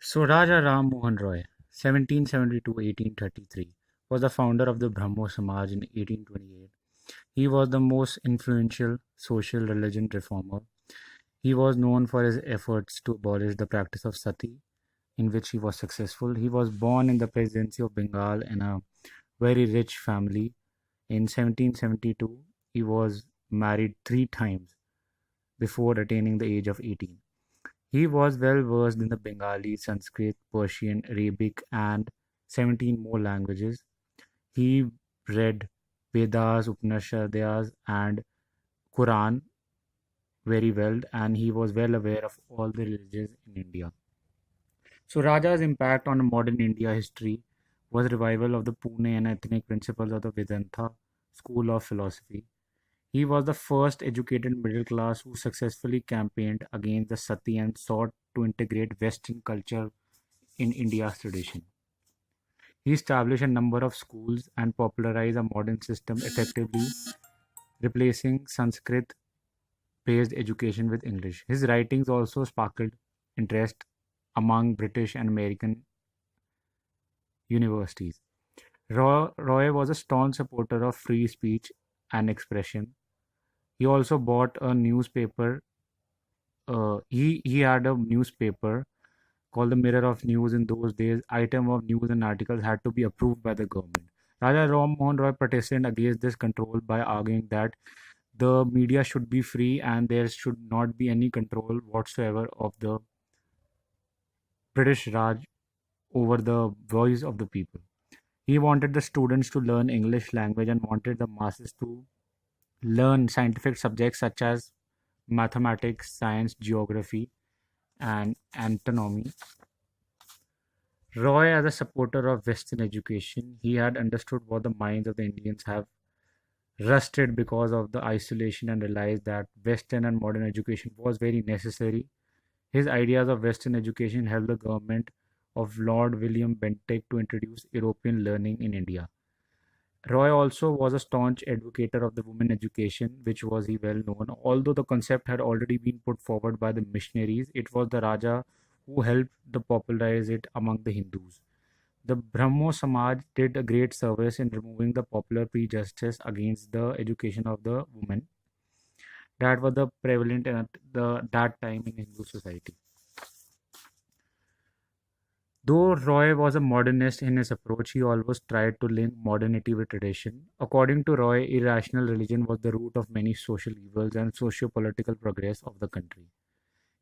So Raja Ram Mohan Roy, 1772-1833, was the founder of the Brahmo Samaj in 1828. He was the most influential social religion reformer. He was known for his efforts to abolish the practice of sati, in which he was successful. He was born in the presidency of Bengal in a very rich family. In 1772, he was married three times before attaining the age of 18. He was well versed in the Bengali, Sanskrit, Persian, Arabic, and 17 more languages. He read Vedas, Upanishads, and Quran very well, and he was well aware of all the religions in India. So Raja's impact on modern India history was revival of the Pune and ethnic principles of the Vedanta school of philosophy. He was the first educated middle class who successfully campaigned against the sati and sought to integrate Western culture in India's tradition. He established a number of schools and popularized a modern system, effectively replacing Sanskrit based education with English. His writings also sparkled interest among British and American universities. Roy was a staunch supporter of free speech and expression. He also bought a newspaper. He had a newspaper called the Mirror of News. In those days, item of news and articles had to be approved by the government. Raja Ram Mohan Roy protested against this control by arguing that the media should be free and there should not be any control whatsoever of the British Raj over the voice of the people. He wanted the students to learn English language and wanted the masses to learn scientific subjects such as mathematics, science, geography, and anatomy. Roy, as a supporter of Western education, he had understood what the minds of the Indians have rusted because of the isolation and realized that Western and modern education was very necessary. His ideas of Western education helped the government of Lord William Bentinck to introduce European learning in India. Roy also was a staunch advocate of the women education, which was he well known. Although the concept had already been put forward by the missionaries, it was the Raja who helped to popularize it among the Hindus. The Brahmo Samaj did a great service in removing the popular prejudice against the education of the women that were the prevalent at that time in Hindu society. Though Roy was a modernist in his approach, he always tried to link modernity with tradition. According to Roy, irrational religion was the root of many social evils and socio-political progress of the country.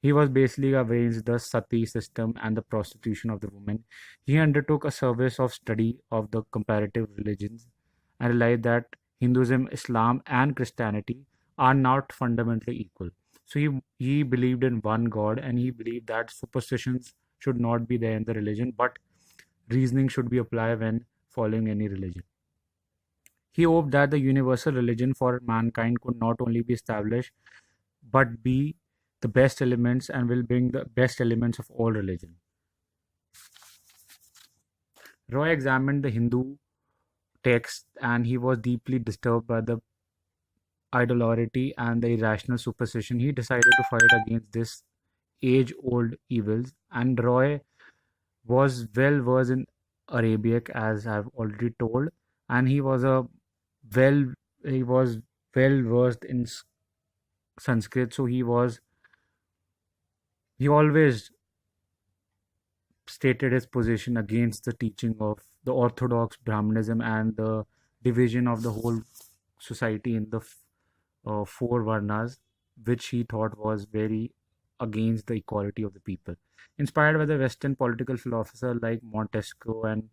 He was basically against the sati system and the prostitution of the women. He undertook a service of study of the comparative religions and realized that Hinduism, Islam, and Christianity are not fundamentally equal. So he believed in one God, and he believed that superstitions should not be there in the religion, but reasoning should be applied when following any religion. He hoped that the universal religion for mankind could not only be established, but be the best elements and will bring the best elements of all religion. Roy examined the Hindu texts and he was deeply disturbed by the idolatry and the irrational superstition. He decided to fight against this age-old evils, and Roy was well versed in Arabic, as I've already told, and well he was well versed in Sanskrit, so he always stated his position against the teaching of the orthodox Brahmanism and the division of the whole society in the four varnas, which he thought was very against the equality of the people. Inspired by the Western political philosophers like Montesquieu and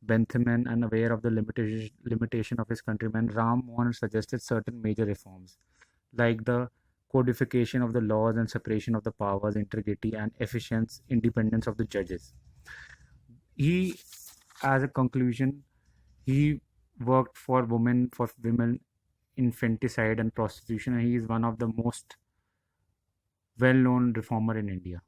Bentham and aware of the limitation of his countrymen, Ram Mohan suggested certain major reforms, like the codification of the laws and separation of the powers, integrity and efficient independence of the judges. He, as a conclusion, he worked for women infanticide and prostitution, and he is one of the most well-known reformer in India.